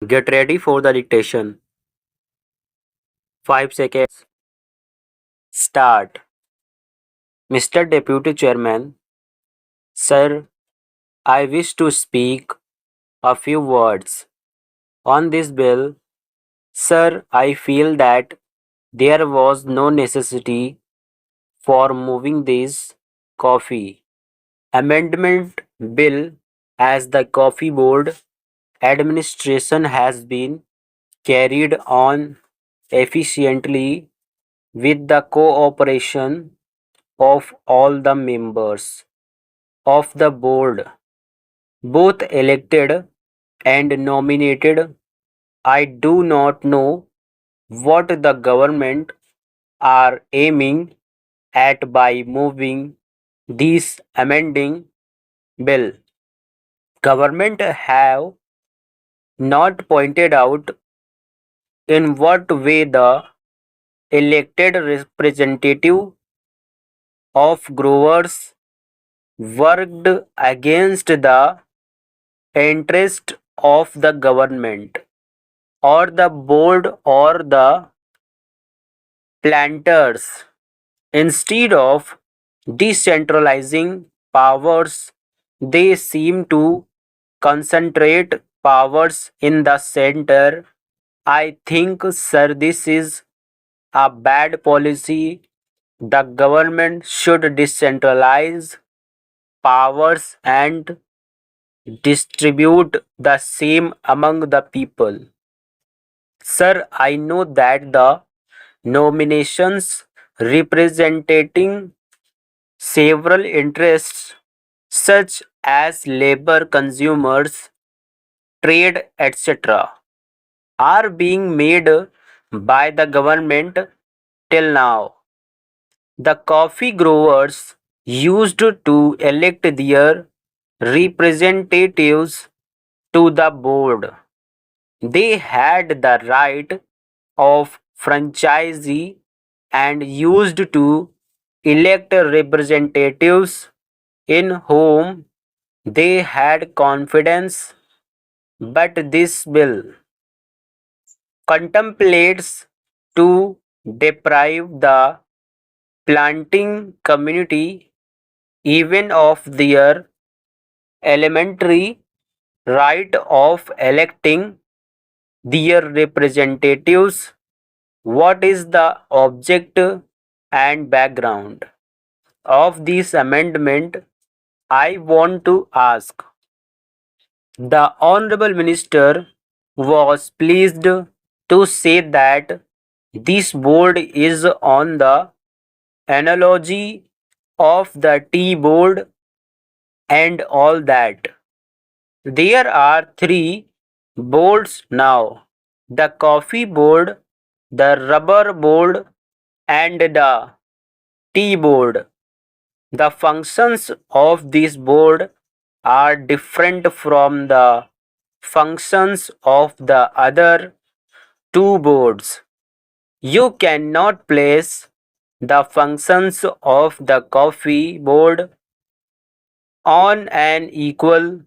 Get ready for the dictation. 5 seconds. Start. Mr. Deputy Chairman, Sir, I wish to speak a few words on this bill. Sir, I feel that there was no necessity for moving this coffee amendment bill as the coffee board administration has been carried on efficiently with the cooperation of all the members of the board, both elected and nominated. I do not know what the government are aiming at by moving this amending bill. Government have not pointed out in what way the elected representative of growers worked against the interest of the government or the board or the planters. Instead of decentralizing powers, they seem to concentrate powers in the center. I think, sir, this is a bad policy. The government should decentralize powers and distribute the same among the people. Sir, I know that the nominations representing several interests such as labor, consumers, trade, etc., are being made by the government till now. The coffee growers used to elect their representatives to the board. They had the right of franchisee and used to elect representatives in whom they had confidence. But this bill contemplates to deprive the planting community even of their elementary right of electing their representatives. What is the object and background of this amendment? I want to ask. The Honorable Minister was pleased to say that this board is on the analogy of the tea board and all that. There are three boards now: the coffee board, the rubber board, and the tea board. The functions of this board are different from the functions of the other two boards. You cannot place the functions of the coffee board on an equal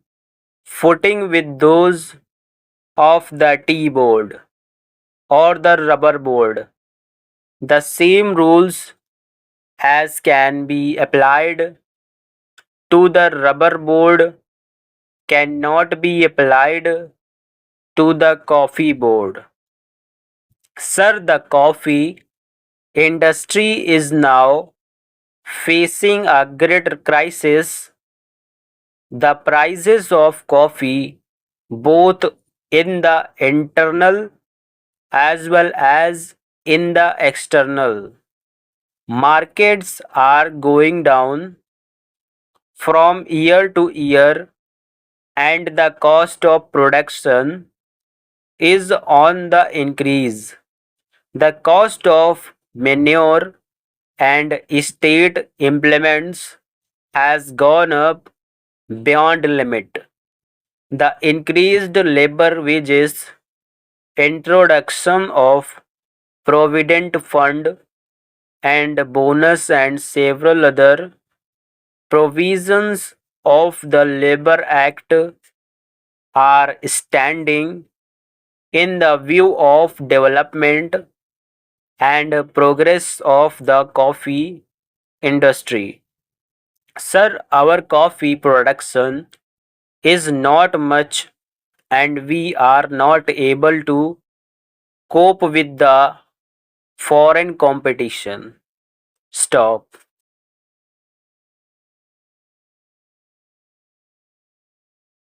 footing with those of the tea board or the rubber board. The same rules as can be applied to the rubber board cannot be applied to the coffee board. Sir, the coffee industry is now facing a great crisis. The prices of coffee, both in the internal as well as in the external markets, are going down from year to year, and the cost of production is on the increase. The cost of manure and state implements has gone up beyond limit. The increased labor wages, introduction of provident fund and bonus, and several other provisions of the Labor Act are standing in the view of development and progress of the coffee industry. Sir, our coffee production is not much and we are not able to cope with the foreign competition. Stop.